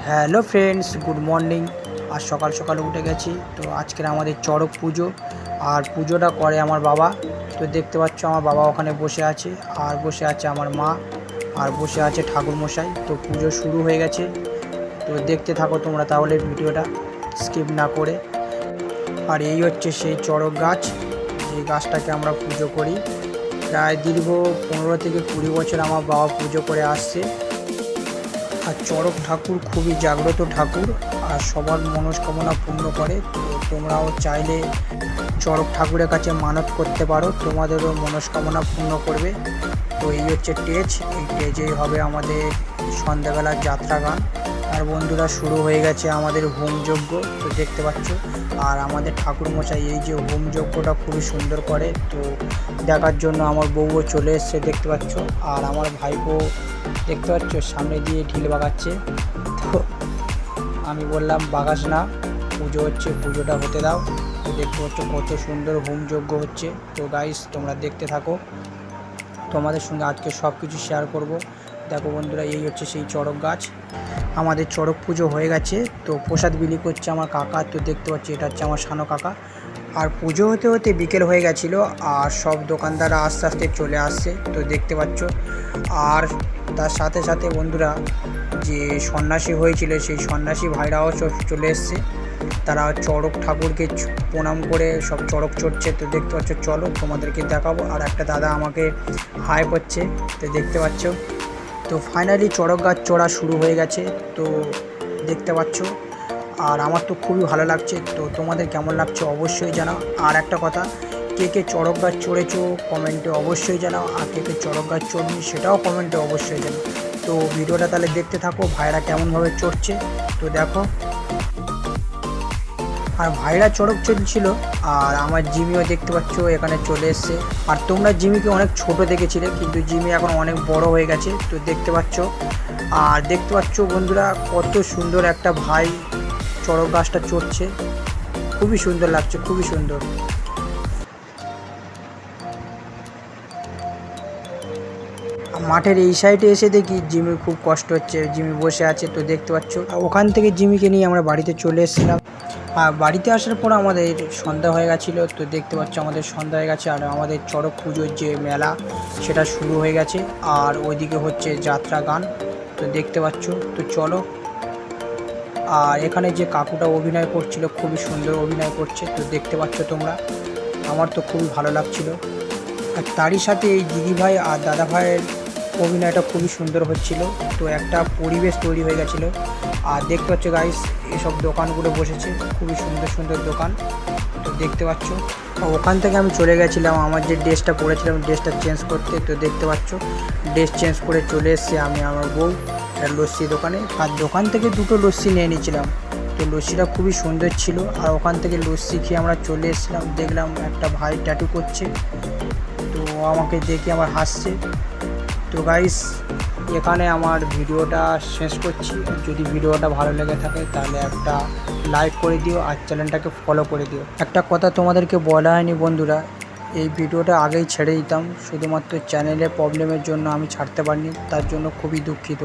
Hello friends, good morning. আর সকাল সকাল উঠে গেছি। তো আজকের আমাদের চড়ক পুজো, আর পুজোটা করে আমার বাবা। তো দেখতে পাচ্ছ আমার বাবা ওখানে বসে আছে, আর বসে আছে আমার মা, আর বসে আছে ঠাকুরমশাই। তো পুজো শুরু হয়ে গেছে। তো দেখতে থাকো তোমরা তাহলে ভিডিওটা স্কিপ না করে। আর এই হচ্ছে সেই চড়ক গাছ, যে গাছটাকে আমরা পুজো করি। প্রায় দীর্ঘ 15 থেকে 20 বছর আমার বাবা পুজো করে আসছে। আর চড়ক ঠাকুর খুবই জাগ্রত ঠাকুর, আর সবার মনস্কামনা পূর্ণ করে। তো তোমরাও চাইলে চড়ক ঠাকুরের কাছে মানত করতে পারো, তোমাদেরও মনস্কামনা পূর্ণ করবে। তো এই হচ্ছে স্টেজ, এই স্টেজেই হবে আমাদের সন্ধ্যাবেলার যাত্রা গান। আর বন্ধুরা, শুরু হয়ে গেছে আমাদের হোমযজ্ঞ। তো দেখতে পাচ্ছ, আর আমাদের ঠাকুরমশাই এই যে হোমযজ্ঞটা খুবই সুন্দর করে। তো দেখার জন্য আমার বউও চলে এসছে, দেখতে পাচ্ছ। আর আমার ভাইপো দেখতে পাচ্ছ সামনে দিয়ে ঢিল বাগাচ্ছে। তো আমি বললাম বাগাস না, পুজো হচ্ছে, পুজোটা হতে দাও। তো দেখতে পাচ্ছ কত সুন্দর হোমযজ্ঞ হচ্ছে। তো গাইস, তোমরা দেখতে থাকো, তোমাদের সঙ্গে আজকে সব কিছু শেয়ার করব। দেখো বন্ধুরা, এই হচ্ছে সেই চড়ক গাছ। আমাদের চড়ক পুজো হয়ে গেছে। তো প্রসাদ বিলি করছে আমার কাকা। তো দেখতে পাচ্ছি এটা হচ্ছে আমার সানো কাকা। আর পুজো হতে হতে বিকেল হয়ে গেছিলো, আর সব দোকানদাররা আস্তে আস্তে চলে আসছে। তো দেখতে পাচ্ছ, আর তার সাথে সাথে বন্ধুরা, যে সন্ন্যাসী হয়েছিল সেই সন্ন্যাসী ভাইরাও চলে এসছে। তারা চড়ক ঠাকুরকে প্রণাম করে সব চড়ক চড়ছে। তো দেখতে পাচ্ছ, চলো তোমাদেরকে দেখাবো। আর একটা দাদা আমাকে হাই করছে, তো দেখতে পাচ্ছ। তো ফাইনালি চড়ক গাছ চড়া শুরু হয়ে গেছে, তো দেখতে পাচ্ছ। আর আমার তো খুবই ভালো লাগছে। তো তোমাদের কেমন লাগছে অবশ্যই জানাও। আর একটা কথা, কে কে চড়ক গাছ চড়েছো কমেন্টে অবশ্যই জানাও, আর কে কে চড়ক গাছ চড়নি সেটাও কমেন্টে অবশ্যই জানাও। তো ভিডিওটা তাহলে দেখতে থাকো, ভাইরা কেমনভাবে চড়ছে। তো দেখো, আর ভাইরা চড়ক চলছিল। আর আমার জিমিও দেখতে পাচ্ছ এখানে চলে এসছে। আর তোমরা জিমিকে অনেক ছোট দেখেছিলে, কিন্তু জিমি এখন অনেক বড় হয়ে গেছে। তো দেখতে পাচ্ছ, আর দেখতে পাচ্ছ বন্ধুরা কত সুন্দর একটা ভাই চড়ক গাছটা চড়ছে। খুবই সুন্দর লাগছে, খুবই সুন্দর। মাঠের এই সাইডে এসে দেখি জিমির খুব কষ্ট হচ্ছে, জিমি বসে আছে। তো দেখতে পাচ্ছ, ওখান থেকে জিমিকে নিয়ে আমরা বাড়িতে চলে এসেছিলাম। আর বাড়িতে আসার পর আমাদের সন্ধ্যা হয়ে গেছিলো। তো দেখতে পাচ্ছ আমাদের সন্ধ্যা হয়ে গেছে, আর আমাদের চড়ক পুজোর যে মেলা সেটা শুরু হয়ে গেছে। আর ওইদিকে হচ্ছে যাত্রা গান। তো দেখতে পাচ্ছ। তো চলো। আর এখানে যে কাকুটা অভিনয় করছিল খুবই সুন্দর অভিনয় করছে। তো দেখতে পাচ্ছ তোমরা, আমার তো খুবই ভালো লাগছিল। আর তারই সাথে এই দিদিভাই আর দাদা ভাইয়ের অভিনয়টা খুবই সুন্দর হচ্ছিল। তো একটা পরিবেশ তৈরি হয়ে গেছিলো। আর দেখতে পাচ্ছ গাইস, এসব দোকানগুলো বসেছে, খুবই সুন্দর সুন্দর দোকান। তো দেখতে পাচ্ছ, ওখান থেকে আমি চলে গেছিলাম আমার যে ড্রেসটা পরেছিলাম ড্রেসটা চেঞ্জ করতে। তো দেখতে পাচ্ছ ড্রেস চেঞ্জ করে চলে এসেছি আমি আমার বউ লস্যি দোকানে। আর দোকান থেকে দুটো লস্যি নিয়ে নিয়েছিলাম। তো লস্যিটা খুবই সুন্দর ছিল। আর ওখান থেকে লস্যি খেয়ে আমরা চলে এসেছিলাম। দেখলাম একটা ভাই ট্যাটু করছে, তো আমাকে দেখে আমার হাসছে। তো গাইস, এখানে আমার ভিডিওটা শেষ করছি। যদি ভিডিওটা ভালো লেগে থাকে তাহলে একটা লাইক করে দিও, আর চ্যানেলটাকে ফলো করে দিও। একটা কথা তোমাদেরকে বলা হয়নি বন্ধুরা, এই ভিডিওটা আগেই ছেড়ে দিতাম, শুধুমাত্র চ্যানেলের প্রবলেমের জন্য আমি ছাড়তে পারিনি, তার জন্য খুবই দুঃখিত।